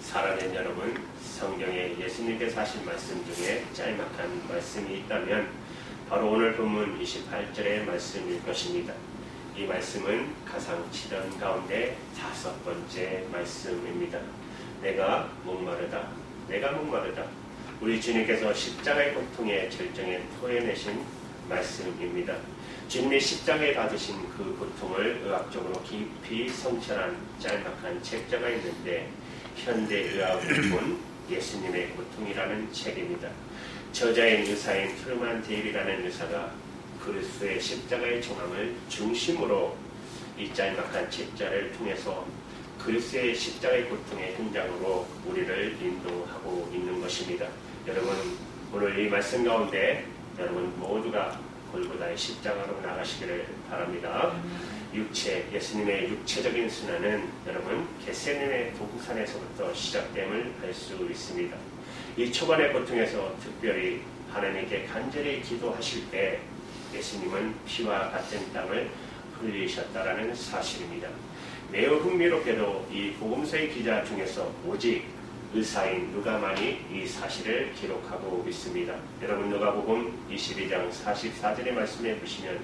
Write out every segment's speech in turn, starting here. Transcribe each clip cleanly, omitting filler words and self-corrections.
사랑하는 여러분, 성경에 예수님께서 하신 말씀 중에 짤막한 말씀이 있다면 바로 오늘 본문 28절의 말씀일 것입니다. 이 말씀은 가상 7연 가운데 5번째 말씀입니다. 내가 목마르다, 내가 목마르다. 우리 주님께서 십자가의 고통의 절정에 토해내신 말씀입니다. 주님이 십자가에 받으신 그 고통을 의학적으로 깊이 성찰한 짤막한 책자가 있는데 현대의학을 본 예수님의 고통이라는 책입니다. 저자인 의사인 트루만 데일이라는 의사가 그리스도의 십자가의 정함을 중심으로 이 짤막한 책자를 통해서 그리스도의 십자가의 고통의 현장으로 우리를 인도하고 있는 것입니다. 여러분, 오늘 이 말씀 가운데 여러분 모두가 골고다의 십자가로 나가시기를 바랍니다. 예수님의 육체적인 순환은 여러분 겟세마네 동산에서부터 시작됨을 알 수 있습니다. 이 초반의 고통에서 특별히 하나님께 간절히 기도하실 때 예수님은 피와 같은 땀을 흘리셨다라는 사실입니다. 매우 흥미롭게도 이 복음서의 기자 중에서 오직 의사인 누가만이 이 사실을 기록하고 있습니다. 여러분 누가복음 22장 44절의 말씀에 보시면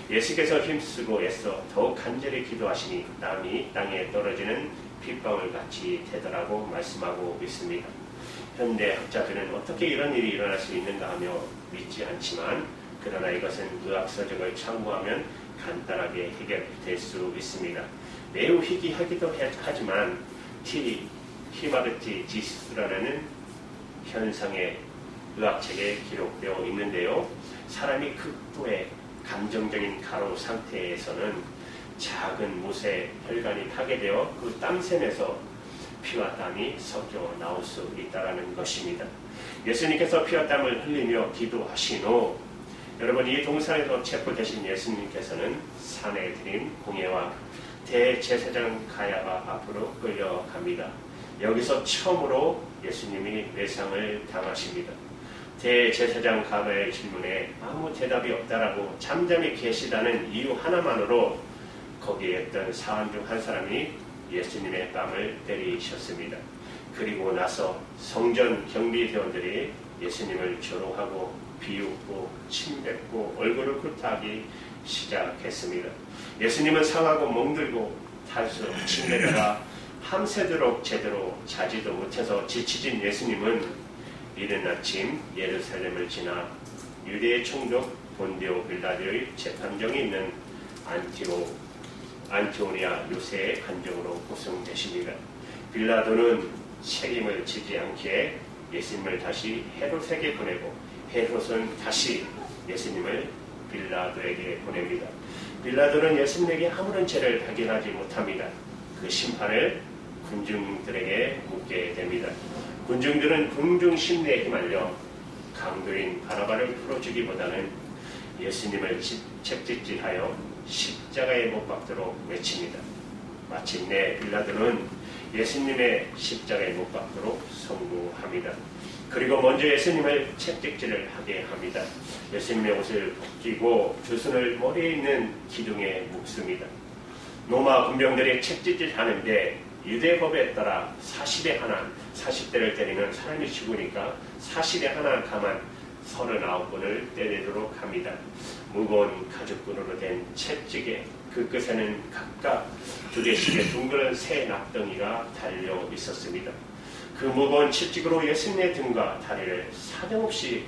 예수께서 힘쓰고 애써 더욱 간절히 기도하시니 땀이 땅에 떨어지는 핏방울 같이 되더라고 말씀하고 있습니다. 현대 학자들은 어떻게 이런 일이 일어날 수 있는가 하며 믿지 않지만 그러나 이것은 의학서적을 참고하면 간단하게 해결될 수 있습니다. 매우 희귀하기도 하지만 히마르티 지수라는 현상의 의학책에 기록되어 있는데요. 사람이 극도의 감정적인 가로 상태에서는 작은 못에 혈관이 파괴되어 그 땀샘에서 피와 땀이 섞여 나올 수 있다는 것입니다. 예수님께서 피와 땀을 흘리며 기도하신 후 여러분 이 동산에서 체포되신 예수님께서는 산에 들인 공회와 대제사장 가야바 앞으로 끌려갑니다. 여기서 처음으로 예수님이 외상을 당하십니다. 대제사장 가야바의 질문에 아무 대답이 없다라고 잠잠히 계시다는 이유 하나만으로 거기에 있던 사원 중 한 사람이 예수님의 뺨을 때리셨습니다. 그리고 나서 성전 경비대원들이 예수님을 조롱하고 비웃고 침뱉고 얼굴을 굴타하기 시작했습니다. 예수님은 상하고 멍들고 탈수록 침뱉다가 밤새도록 제대로 자지도 못해서 지치진 예수님은 이른 아침 예루살렘을 지나 유대의 총독 본디오 빌라도의 재판정이 있는 안티오니아 요새의 관정으로 구성되십니다. 빌라도는 책임을 지지 않기에 예수님을 다시 헤롯에게 보내고 헤롯은 다시 예수님을 빌라도에게 보냅니다. 빌라도는 예수님에게 아무런 죄를 발견하지 못합니다. 그 심판을 군중들에게 묻게 됩니다. 군중들은 군중 심리에 휘말려 강도인 바라바를 풀어주기보다는 예수님을 채찍질하여 십자가에 못 박도록 외칩니다. 마침내 빌라도는 예수님의 십자가에 못 박도록 성공합니다. 그리고 먼저 예수님을 채찍질을 하게 합니다. 예수님의 옷을 벗기고 두 손을 머리에 있는 기둥에 묶습니다. 로마 군병들이 채찍질하는데 유대법에 따라 40에 하나, 40대를 때리면 사람이 죽으니까 40에 하나 가만 39번을 때리도록 합니다. 무거운 가죽끈으로 된 채찍에 그 끝에는 각각 2개씩의 둥그런 새 낙덩이가 달려 있었습니다. 그 무거운 채찍으로 예수님의 등과 다리를 사정없이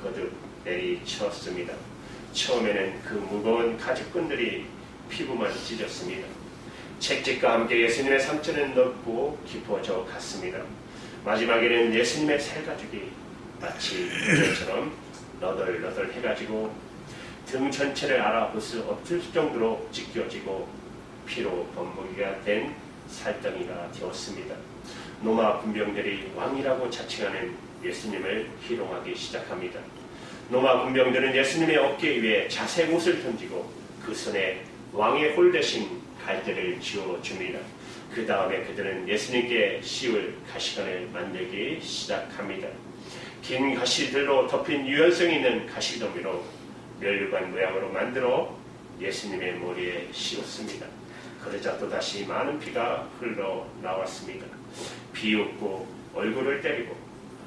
거듭 내리쳤습니다. 처음에는 그 무거운 가죽끈들이 피부만 찢었습니다. 채찍과 함께 예수님의 상처는 넓고 깊어져 갔습니다. 마지막에는 예수님의 살가죽이 마치 벼처럼 너덜너덜해가지고 등 전체를 알아볼 수 없을 정도로 찢겨지고 피로 범벅이가 된 살덩이가 되었습니다. 로마 군병들이 왕이라고 자칭하는 예수님을 희롱하기 시작합니다. 로마 군병들은 예수님의 어깨 위에 자색 옷을 던지고 그 손에 왕의 홀 대신 갈대를 쥐어줍니다. 그 다음에 그들은 예수님께 씌울 가시관을 만들기 시작합니다. 긴 가시들로 덮인 유연성 있는 가시더미로 멸류관 모양으로 만들어 예수님의 머리에 씌웠습니다. 그러자 또다시 많은 피가 흘러나왔습니다. 비웃고 얼굴을 때리고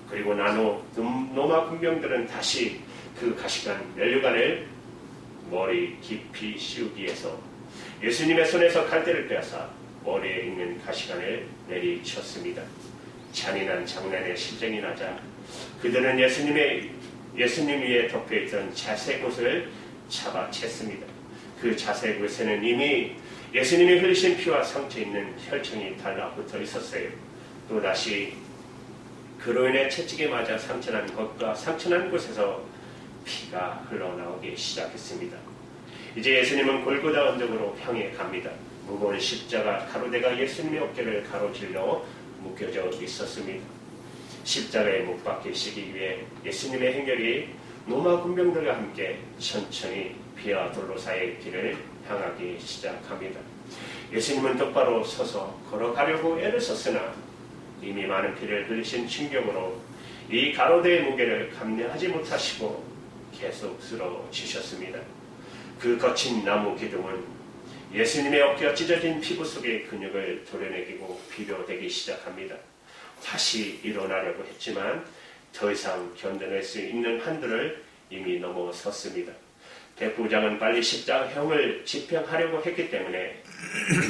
그리고 나노 로마 군병들은 다시 그 가시관 면류관을 머리 깊이 씌우기 위해서 예수님의 손에서 칼대를 빼앗아 머리에 있는 가시관을 내리쳤습니다. 잔인한 장난의 실정이 나자 그들은 예수님 위에 덮여있던 자색 옷을 잡아챘습니다. 그 자색 옷에는 이미 예수님이 흘리신 피와 상처 있는 혈청이 달라붙어 있었어요. 또다시 그로 인해 채찍에 맞아 상처난 것과 상처난 곳에서 피가 흘러나오기 시작했습니다. 이제 예수님은 골고다 언덕으로 향해 갑니다. 무거운 십자가 가로대가 예수님의 어깨를 가로질러 묶여져 있었습니다. 십자가에 못 박히시기 위해 예수님의 행렬이 로마 군병들과 함께 천천히 비와 돌로 사이의 길을 향하기 시작합니다. 예수님은 똑바로 서서 걸어가려고 애를 썼으나 이미 많은 피를 흘리신 충격으로 이 가로대의 무게를 감내하지 못하시고 계속 쓰러지셨습니다. 그 거친 나무 기둥은 예수님의 어깨가 찢어진 피부 속의 근육을 도려내기고 비벼대기 시작합니다. 다시 일어나려고 했지만 더 이상 견뎌낼 수 있는 한도를 이미 넘어섰습니다. 백부장은 빨리 십자가형을 집행하려고 했기 때문에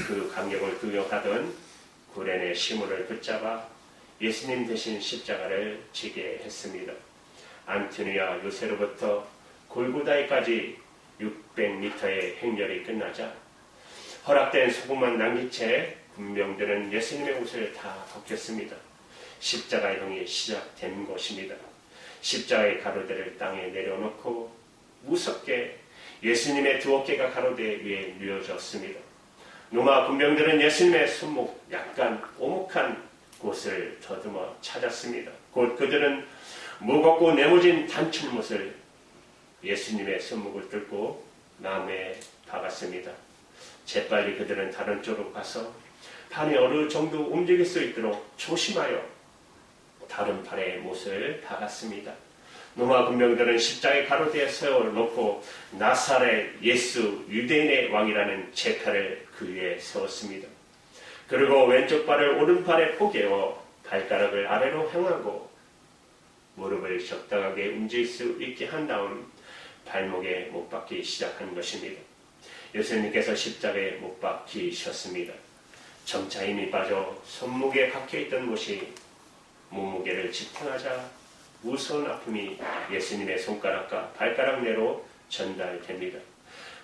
그 강력을 규격하던 구레네 시몬을 붙잡아 예수님 대신 십자가를 지게 했습니다. 안토니아 요새로부터 골고다이까지 600m의 행렬이 끝나자 허락된 소금만 남긴 채 군병들은 예수님의 옷을 다 벗겼습니다. 십자가형이 시작된 것입니다. 십자가의 가로대를 땅에 내려놓고 무섭게 예수님의 두 어깨가 가로대 위에 뉘어졌습니다. 로마 군병들은 예수님의 손목 약간 오목한 곳을 더듬어 찾았습니다. 곧 그들은 무겁고 네모진 단출못을 예수님의 손목을 뚫고 나무에 박았습니다. 재빨리 그들은 다른 쪽으로 가서 판이 어느 정도 움직일 수 있도록 조심하여 다른 팔에 못을 박았습니다. 로마 군병들은 십자가의 가로대에 세워놓고 나사렛 예수 유대인의 왕이라는 제칼을 그 위에 세웠습니다. 그리고 왼쪽 발을 오른팔에 포개어 발가락을 아래로 향하고 무릎을 적당하게 움직일 수 있게 한 다음 발목에 못 박기 시작한 것입니다. 예수님께서 십자가에 못 박히셨습니다. 점차 힘이 빠져 손목에 박혀있던 곳이 몸무게를 지탱하자 무서운 아픔이 예수님의 손가락과 발가락 내로 전달됩니다.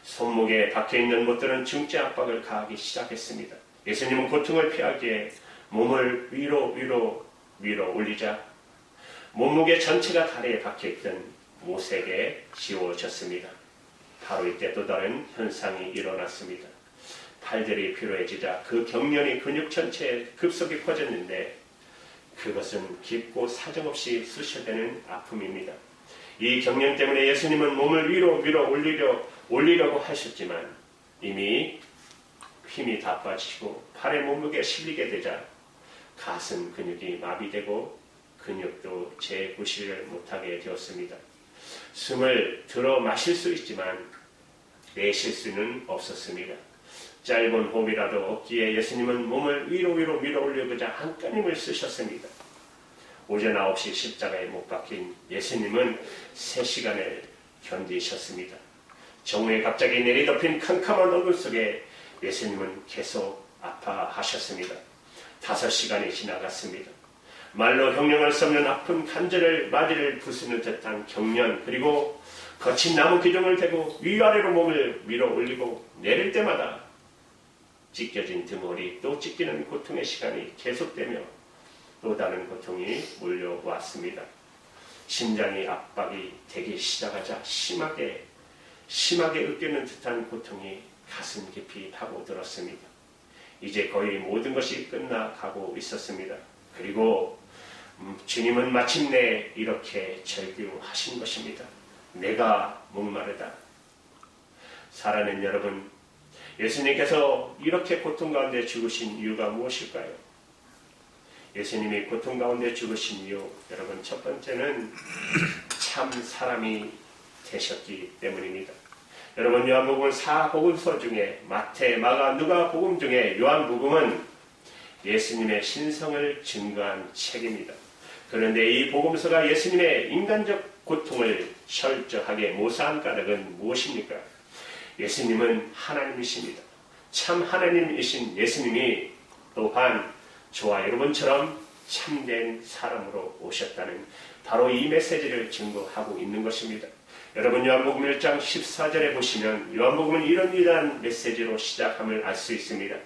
손목에 박혀있는 못들은 중증 압박을 가하기 시작했습니다. 예수님은 고통을 피하기에 몸을 위로 올리자 몸무게 전체가 다리에 박혀있던 못에게 지워졌습니다. 바로 이때 또 다른 현상이 일어났습니다. 팔들이 피로해지자 그 경련이 근육 전체에 급속히 퍼졌는데 그것은 깊고 사정없이 쑤셔대는 아픔입니다. 이 경련 때문에 예수님은 몸을 위로 올리려고 하셨지만 이미 힘이 다 빠지고 팔의 몸무게에 실리게 되자 가슴 근육이 마비되고 근육도 재구실을 못하게 되었습니다. 숨을 들어 마실 수 있지만 내쉴 수는 없었습니다. 짧은 호흡이라도 없기에 예수님은 몸을 위로 올리고자 한꺼님을 쓰셨습니다. 오전 9시 십자가에 못 박힌 예수님은 3시간을 견디셨습니다. 정오에 갑자기 내리덮인 캄캄한 어둠 속에 예수님은 계속 아파하셨습니다. 5시간이 지나갔습니다. 말로 형용할 수 없는 아픈 간절을 마디를 부수는 듯한 경련, 그리고 거친 나무 기둥을 대고 위아래로 몸을 밀어 올리고 내릴 때마다 찢겨진 등허리, 또 찢기는 고통의 시간이 계속되며 또 다른 고통이 몰려왔습니다. 심장이 압박이 되기 시작하자 심하게 으깨는 듯한 고통이 가슴 깊이 파고들었습니다. 이제 거의 모든 것이 끝나가고 있었습니다. 그리고 주님은 마침내 이렇게 절규하신 것입니다. 내가 목마르다. 사랑하는 여러분, 예수님께서 이렇게 고통 가운데 죽으신 이유가 무엇일까요? 예수님이 고통 가운데 죽으신 이유, 여러분, 첫 번째는 참 사람이 되셨기 때문입니다. 여러분, 요한복음은 4복음서 중에 마태, 마가, 누가 복음 중에 요한복음은 예수님의 신성을 증거한 책입니다. 그런데 이 복음서가 예수님의 인간적 고통을 철저하게 모사한 까닭은 무엇입니까? 예수님은 하나님이십니다. 참 하나님이신 예수님이 또한 저와 여러분처럼 참된 사람으로 오셨다는 바로 이 메시지를 증거하고 있는 것입니다. 여러분, 요한복음 1장 14절에 보시면 요한복음은 이런 메시지로 시작함을 알 수 있습니다.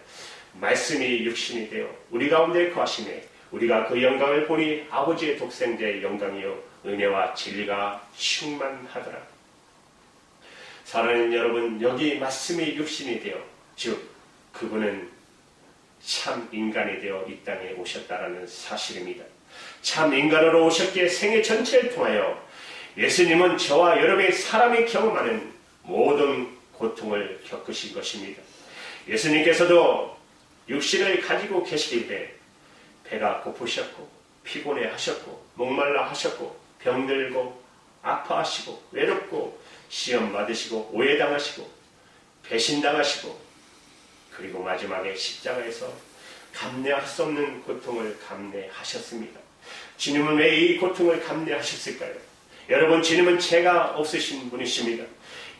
말씀이 육신이 되어 우리 가운데 거하시네 우리가 그 영광을 보니 아버지의 독생자의 영광이요 은혜와 진리가 충만하더라. 사랑하는 여러분, 여기 말씀이 육신이 되어 즉 그분은 참 인간이 되어 이 땅에 오셨다라는 사실입니다. 참 인간으로 오셨기에 생애 전체를 통하여 예수님은 저와 여러분의 사람이 경험하는 모든 고통을 겪으신 것입니다. 예수님께서도 육신을 가지고 계시기 때문에 배가 고프셨고 피곤해 하셨고 목말라 하셨고 병들고 아파하시고 외롭고 시험 받으시고 오해당하시고 배신당하시고 그리고 마지막에 십자가에서 감내할 수 없는 고통을 감내하셨습니다. 주님은 왜 이 고통을 감내하셨을까요? 여러분, 주님은 죄가 없으신 분이십니다.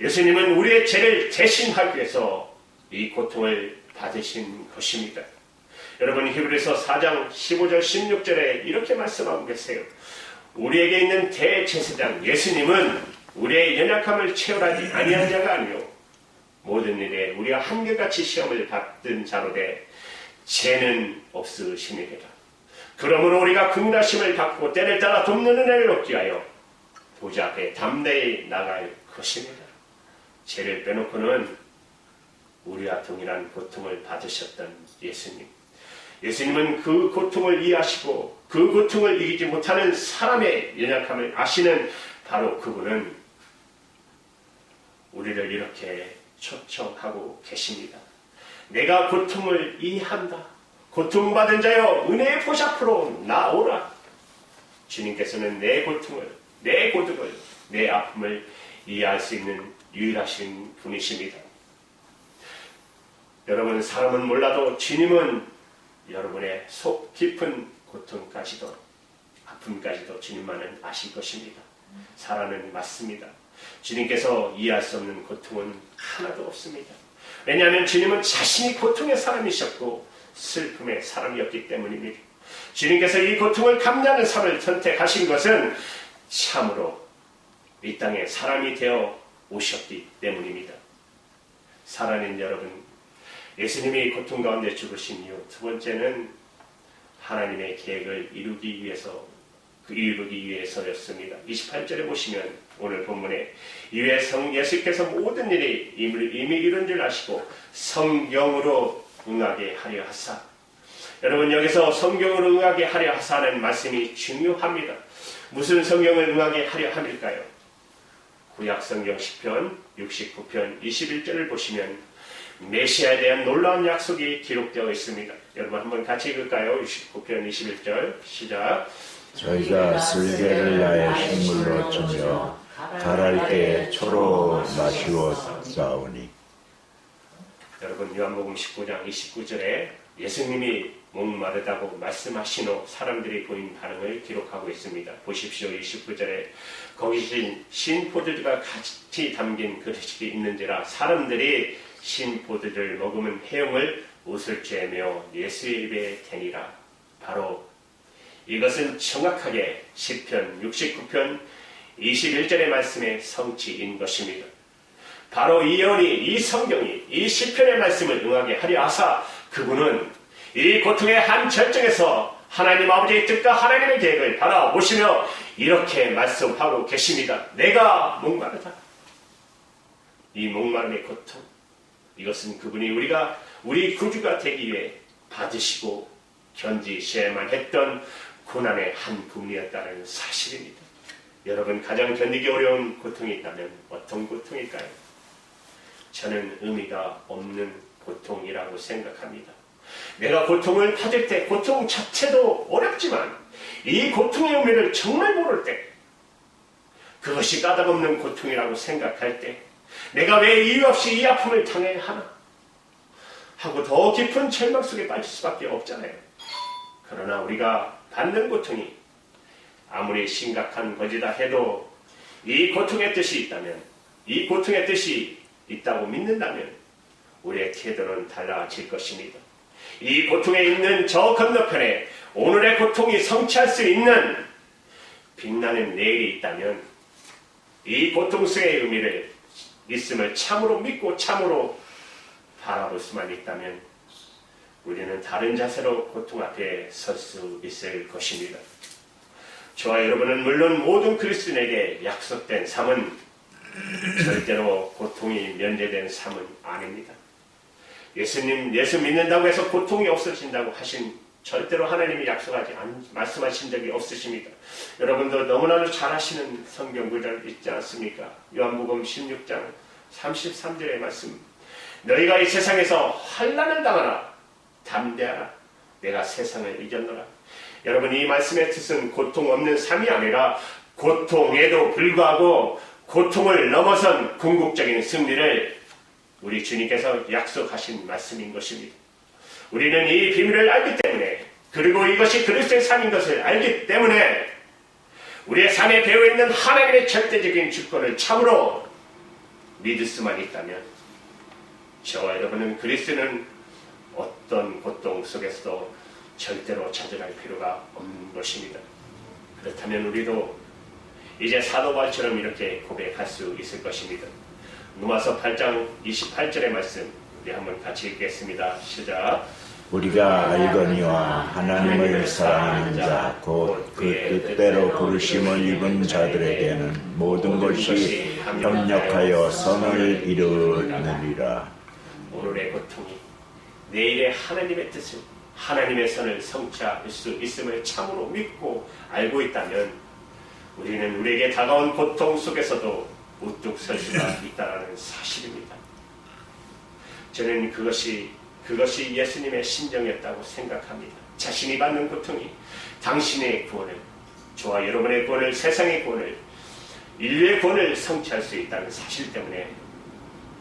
예수님은 우리의 죄를 대신하기 위해서 이 고통을 받으신 것입니다. 여러분, 히브리서 4장 15절 16절에 이렇게 말씀하고 계세요. 우리에게 있는 대제사장 예수님은 우리의 연약함을 체험하지 아니한 자가 아니요 모든 일에 우리가 한결같이 시험을 받던 자로 돼 죄는 없으시니라. 그러므로 우리가 긍휼하심을 받고 때를 따라 돕는 은혜를 얻기 위하여 보좌 앞에 담대히 나갈 것입니다. 죄를 빼놓고는 우리와 동일한 고통을 받으셨던 예수님. 예수님은 그 고통을 이해하시고 그 고통을 이기지 못하는 사람의 연약함을 아시는 바로 그분은 우리를 이렇게 초청하고 계십니다. 내가 고통을 이해한다. 고통받은 자여 은혜의 보좌 앞으로 나오라. 주님께서는 내 고통을, 내 고독을, 내 아픔을 이해할 수 있는 유일하신 분이십니다. 여러분, 사람은 몰라도 주님은 여러분의 속 깊은 고통까지도 아픔까지도 주님만은 아실 것입니다. 사랑은 맞습니다. 주님께서 이해할 수 없는 고통은 하나도 없습니다. 왜냐하면 주님은 자신이 고통의 사람이셨고 슬픔의 사람이었기 때문입니다. 주님께서 이 고통을 감내하는 삶을 선택하신 것은 참으로 이 땅에 사람이 되어 오셨기 때문입니다. 사랑하는 여러분, 예수님이 고통 가운데 죽으신 이유 두 번째는 하나님의 계획을 이루기 위해서였습니다. 28절에 보시면 오늘 본문에 이외 예수께서 모든 일이 이미 이룬 줄 아시고 성경으로 응하게 하려 하사. 여러분, 여기서 성경으로 응하게 하려 하사는 말씀이 중요합니다. 무슨 성경을 응하게 하려 함일까요? 구약 성경 시편 69편 21절을 보시면 메시아에 대한 놀라운 약속이 기록되어 있습니다. 여러분 한번 같이 읽을까요? 69편 21절 시작. 저희가 쓸개를 나의 식물로 주며 달할 때에 초로 마시었사오니. 여러분, 요한복음 19장 29절에 예수님이 목마르다고 말씀하신 후 사람들이 보인 반응을 기록하고 있습니다. 보십시오. 29절에 거기 신포도주가 같이 담긴 그릇이 있는지라 사람들이 신포도주를 먹으면 해용을 웃을 죄며 예수의 입에 대니라. 바로 이것은 정확하게 시편 69편 21절의 말씀의 성취인 것입니다. 바로 이 예언이, 이 성경이, 이 시편의 말씀을 응하게 하려 하사 그분은 이 고통의 한 절정에서 하나님 아버지의 뜻과 하나님의 계획을 바라보시며 이렇게 말씀하고 계십니다. 내가 목마르다. 이 목마름의 고통, 이것은 그분이 우리 구주가 되기 위해 받으시고 견디셔야만 했던 고난의 한 부분이었다는 사실입니다. 여러분, 가장 견디기 어려운 고통이 있다면 어떤 고통일까요? 저는 의미가 없는 고통이라고 생각합니다. 내가 고통을 받을 때 고통 자체도 어렵지만 이 고통의 의미를 정말 모를 때, 그것이 까닭없는 고통이라고 생각할 때, 내가 왜 이유 없이 이 아픔을 당해야 하나? 하고 더 깊은 절망 속에 빠질 수밖에 없잖아요. 그러나 우리가 받는 고통이 아무리 심각한 것이다 해도 이 고통의 뜻이 있다면, 이 고통의 뜻이 있다고 믿는다면 우리의 태도는 달라질 것입니다. 이 고통에 있는 저 건너편에 오늘의 고통이 성취할 수 있는 빛나는 내일이 있다면, 이 고통 속의 의미를 있음을 참으로 믿고 참으로 바라볼 수만 있다면 우리는 다른 자세로 고통 앞에 설 수 있을 것입니다. 저와 여러분은 물론 모든 그리스도인에게 약속된 삶은 절대로 고통이 면제된 삶은 아닙니다. 예수 믿는다고 해서 고통이 없어진다고 하신 절대로 하나님이 말씀하신 적이 없으십니다. 여러분도 너무나도 잘 아시는 성경 구절 있지 않습니까? 요한복음 16장 33절의 말씀. 너희가 이 세상에서 환난을 당하나 담대하라. 내가 세상을 이겼노라. 여러분, 이 말씀의 뜻은 고통 없는 삶이 아니라 고통에도 불구하고 고통을 넘어선 궁극적인 승리를 우리 주님께서 약속하신 말씀인 것입니다. 우리는 이 비밀을 알기 때문에, 그리고 이것이 그리스도의 삶인 것을 알기 때문에 우리의 삶에 배어있는 하나님의 절대적인 주권을 참으로 믿을 수만 있다면 저와 여러분은 그리스도는 어떤 고통 속에서도 절대로 좌절할 필요가 없는 것입니다. 그렇다면 우리도 이제 사도 바울처럼 이렇게 고백할 수 있을 것입니다. 로마서 8장 28절의 말씀 우리 한번 같이 읽겠습니다. 시작. 우리가 알거니와 하나님을 사랑하는 자 곧 그 뜻대로 부르심을 입은 자들에게는 모든 것이 협력하여 선을 이루느니라. 오늘의 고통이 내일의 하나님의 뜻을, 하나님의 선을 성취할 수 있음을 참으로 믿고 알고 있다면 우리는 우리에게 다가온 고통 속에서도 우뚝 설 수가 있다는 사실입니다. 저는 그것이 예수님의 심정이었다고 생각합니다. 자신이 받는 고통이 당신의 구원을, 저와 여러분의 구원을, 세상의 구원을, 인류의 구원을 성취할 수 있다는 사실 때문에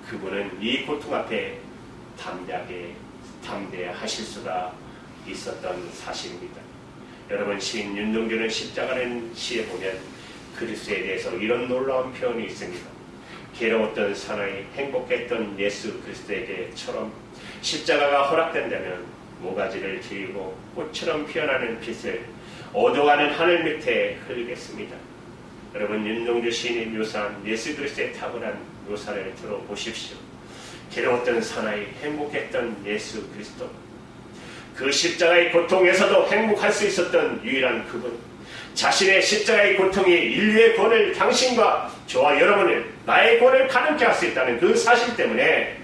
그분은 이 고통 앞에 담대하실 수가 있었던 사실입니다. 여러분, 시인 윤동주는 십자가라는 시에 보면 그리스도에 대해서 이런 놀라운 표현이 있습니다. 괴로웠던 사나이, 행복했던 예수 그리스도에게처럼 십자가가 허락된다면 모가지를 들이고 꽃처럼 피어나는 빛을 어두워가는 하늘 밑에 흘리겠습니다. 여러분, 윤동주 시인이 묘사한 예수 그리스도의 탁월한 묘사를 들어보십시오. 괴로웠던 사나이, 행복했던 예수 그리스도, 그 십자가의 고통에서도 행복할 수 있었던 유일한 그분, 자신의 십자가의 고통이 인류의 구원을, 당신과 저와 여러분을, 나의 구원을 가능케 할 수 있다는 그 사실 때문에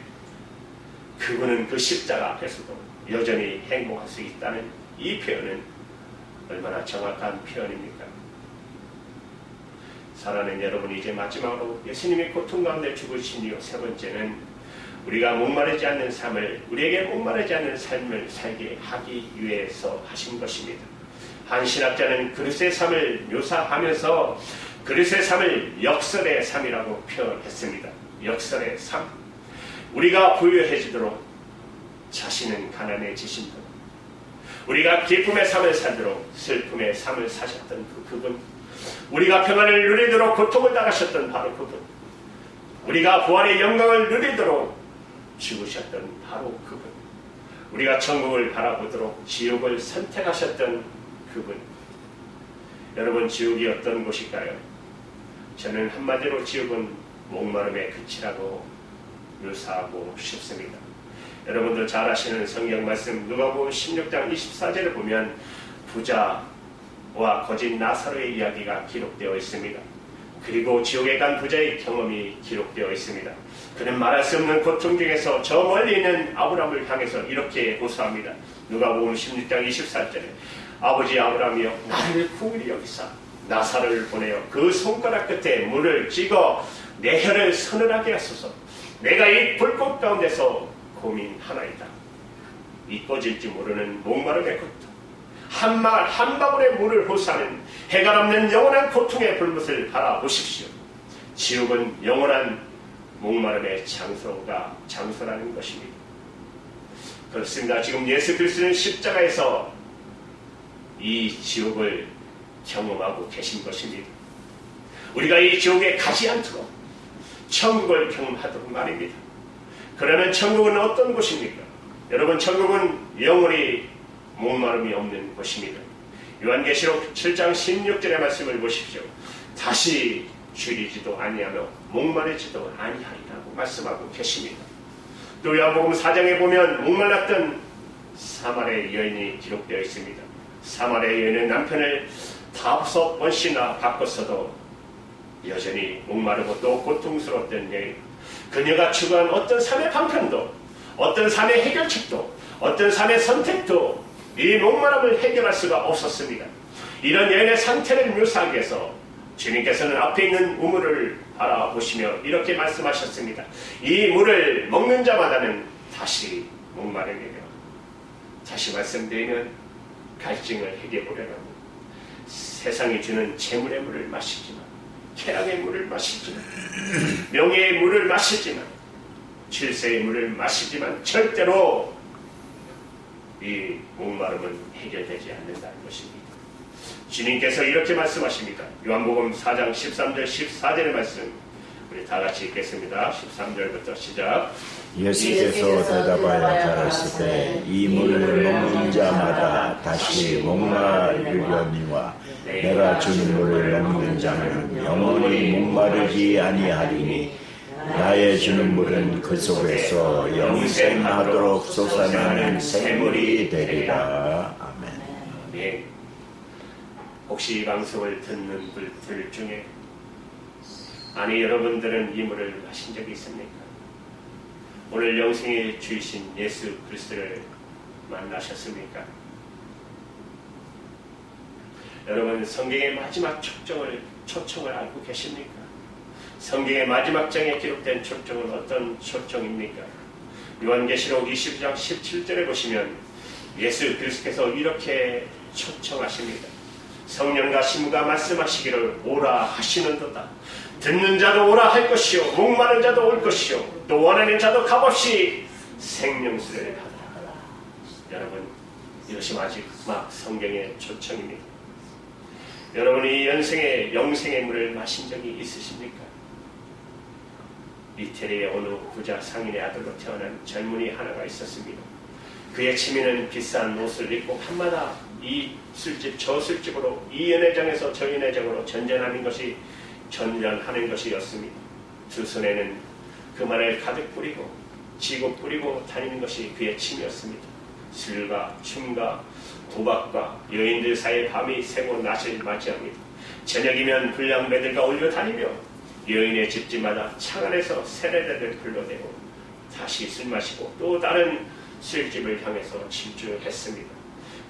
그분은 그 십자가 앞에서도 여전히 행복할 수 있다는 이 표현은 얼마나 정확한 표현입니까? 사랑하는 여러분, 이제 마지막으로 예수님의 고통 가운데 죽으신 이유 세 번째는 우리가 목마르지 않는 삶을, 우리에게 목마르지 않는 삶을 살게 하기 위해서 하신 것입니다. 한 신학자는 그리스도의 삶을 묘사하면서 그리스도의 삶을 역설의 삶이라고 표현했습니다. 역설의 삶. 우리가 부유해지도록 자신은 가난해지신 분, 우리가 기쁨의 삶을 살도록 슬픔의 삶을 사셨던 그분, 우리가 평안을 누리도록 고통을 당하셨던 바로 그분, 우리가 부활의 영광을 누리도록 죽으셨던 바로 그분, 우리가 천국을 바라보도록 지옥을 선택하셨던 그분. 여러분, 지옥이 어떤 곳일까요? 저는 한마디로 지옥은 목마름의 끝이라고 묘사하고 싶습니다. 여러분도 잘 아시는 성경 말씀 누가복음 16장 24절을 보면 부자와 거짓 나사로의 이야기가 기록되어 있습니다. 그리고 지옥에 간 부자의 경험이 기록되어 있습니다. 그는 말할 수 없는 고통 중에서 저 멀리 있는 아브라함을 향해서 이렇게 호소합니다. 누가복음 16장 24절에 아버지 아브라함이여, 나를 긍휼히 여기사 나사로를 보내어 그 손가락 끝에 물을 찍어 내 혀를 서늘하게 하소서. 내가 이 불꽃 가운데서 고민하나이다. 이 꺼질지 모르는 목마름의 고통, 한 방울의 물을 호소하는 해가 없는 영원한 고통의 불못을 바라보십시오. 지옥은 영원한 목마름의 장소라는 것입니다. 그렇습니다. 지금 예수 그리스도는 십자가에서 이 지옥을 경험하고 계신 것입니다. 우리가 이 지옥에 가지 않도록 천국을 경험하도록 말입니다. 그러면 천국은 어떤 곳입니까? 여러분, 천국은 영원히 목마름이 없는 곳입니다. 요한계시록 7장 16절의 말씀을 보십시오. 다시 줄이지도 아니하며 목마르지도 아니하리라고 말씀하고 계십니다. 또 요한복음 4장에 보면 목말랐던 사마리아 여인이 기록되어 있습니다. 사마리아 여인은 남편을 5번씩이나 바꿨어도 여전히 목마르고 또 고통스러웠던 여인. 그녀가 추구한 어떤 삶의 방편도, 어떤 삶의 해결책도, 어떤 삶의 선택도 이 목마름을 해결할 수가 없었습니다. 이런 여인의 상태를 묘사하기 위해서 주님께서는 앞에 있는 우물을 바라보시며 이렇게 말씀하셨습니다. 이 물을 먹는 자마다는 다시 목마르리라. 다시 말씀드리면 갈증을 해결보려고 세상이 주는 재물의 물을 마시지만, 쾌락의 물을 마시지만, 명예의 물을 마시지만, 질서의 물을 마시지만 절대로 이 목마름은 해결되지 않는다는 것입니다. 주님께서 이렇게 말씀하십니다. 요한복음 4장 13절 14절의 말씀 우리 다 같이 읽겠습니다. 13절부터 시작. 예수께서 대답하여 가라사대 이 물을 먹는 자마다 다시 목마르려니와 내가 준 물을 먹는 자는 영원히 목마르지 아니하리니 나의 주는 물은 그 속에서 영생하도록 솟아나는 샘물이 되리라. 아멘. 네. 혹시 이 방송을 듣는 분들 중에 아니 여러분들은 이 물을 마신 적이 있습니까? 오늘 영생의 주이신 예수 그리스도를 만나셨습니까? 여러분 성경의 마지막 초청을 알고 계십니까? 성경의 마지막 장에 기록된 초청은 어떤 초청입니까? 요한계시록 20장 17절에 보시면 예수 그리스도께서 이렇게 초청하십니다. 성령과 신부가 말씀하시기를 오라 하시는도다. 듣는 자도 오라 할 것이요 목마른 자도 올 것이요 또 원하는 자도 값없이 생명수를 받으라. 여러분, 이것이 마지막 성경의 초청입니다. 여러분이 연생의 영생의 물을 마신 적이 있으십니까? 이태리의 어느 부자 상인의 아들로 태어난 젊은이 하나가 있었습니다. 그의 취미는 비싼 옷을 입고 밤마다 이 술집 저 술집으로 이 연회장에서 저 연회장으로 전전하는 것이었습니다. 두 손에는 금화를 가득 뿌리고 지고 뿌리고 다니는 것이 그의 취미였습니다. 술과 춤과 도박과 여인들 사이에 밤이 새고 낮을 맞이합니다. 저녁이면 불량배들과 올려 다니며 여인의 집집마다 창 안에서 세례대를 불러대고 다시 술 마시고 또 다른 술집을 향해서 질주했습니다.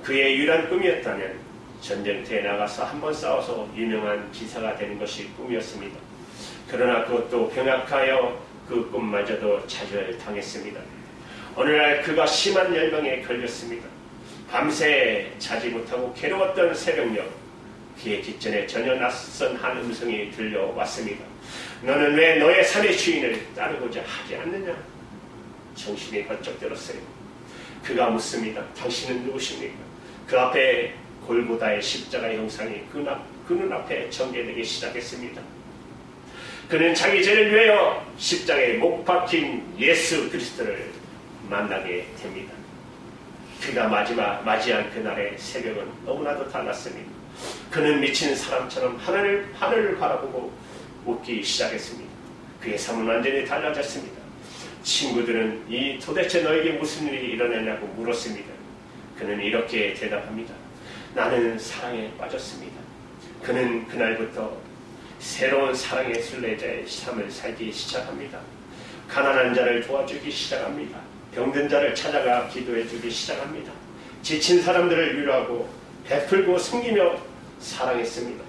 그의 유일한 꿈이었다면 전쟁터에 나가서 한번 싸워서 유명한 기사가 되는 것이 꿈이었습니다. 그러나 그것도 병약하여 그 꿈마저도 좌절당했습니다. 어느 날 그가 심한 열병에 걸렸습니다. 밤새 자지 못하고 괴로웠던 새벽녘 그의 귓전에 전혀 낯선 한 음성이 들려왔습니다. 너는 왜 너의 삶의 주인을 따르고자 하지 않느냐? 정신이 번쩍 들었어요. 그가 묻습니다. 당신은 누구십니까? 그 앞에 골고다의 십자가 형상이 그 눈앞에 전개되기 시작했습니다. 그는 자기 죄를 위하여 십자가에 못 박힌 예수 그리스도를 만나게 됩니다. 그가 맞이한 그날의 새벽은 너무나도 달랐습니다. 그는 미친 사람처럼 하늘을 바라보고 웃기 시작했습니다. 그의 삶은 완전히 달라졌습니다. 친구들은 도대체 너에게 무슨 일이 일어나냐고 물었습니다. 그는 이렇게 대답합니다. 나는 사랑에 빠졌습니다. 그는 그날부터 새로운 사랑의 순례자의 삶을 살기 시작합니다. 가난한 자를 도와주기 시작합니다. 병든 자를 찾아가 기도해주기 시작합니다. 지친 사람들을 위로하고 베풀고 섬기며 사랑했습니다.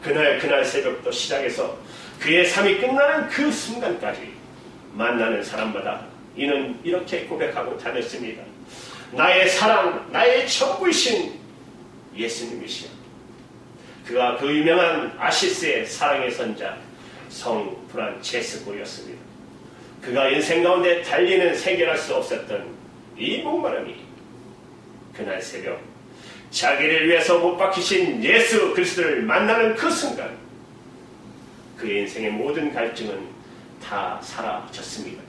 그날 새벽부터 시작해서 그의 삶이 끝나는 그 순간까지 만나는 사람마다 이는 이렇게 고백하고 다녔습니다. 나의 사랑, 나의 전부이신 예수님이시여. 그가 그 유명한 아시스의 사랑의 선자 성 프란체스코였습니다. 그가 인생 가운데 달리는 해결할 수 없었던 이 목마름이 그날 새벽 자기를 위해서 못 박히신 예수 그리스도를 만나는 그 순간 그의 인생의 모든 갈증은 다 사라졌습니다.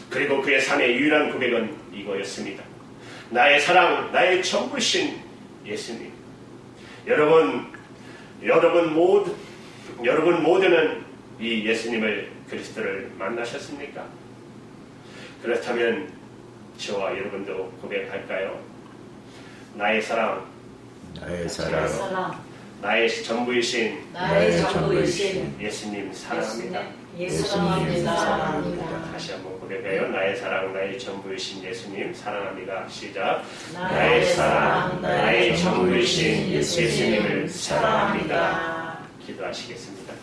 그리고 그의 삶의 유일한 고백은 이거였습니다. 나의 사랑, 나의 전부신 예수님. 여러분 모두는 이 예수님을 그리스도를 만나셨습니까? 그렇다면 저와 여러분도 고백할까요? 나의 사랑, 나의 전부이신 예수님 사랑합니다. 예수님 사랑합니다. 다시 한번 고백해요. 나의 사랑, 나의 전부이신 예수님 사랑합니다. 시작. 나의 사랑, 나의 전부이신 예수님을 사랑합니다. 기도하시겠습니다.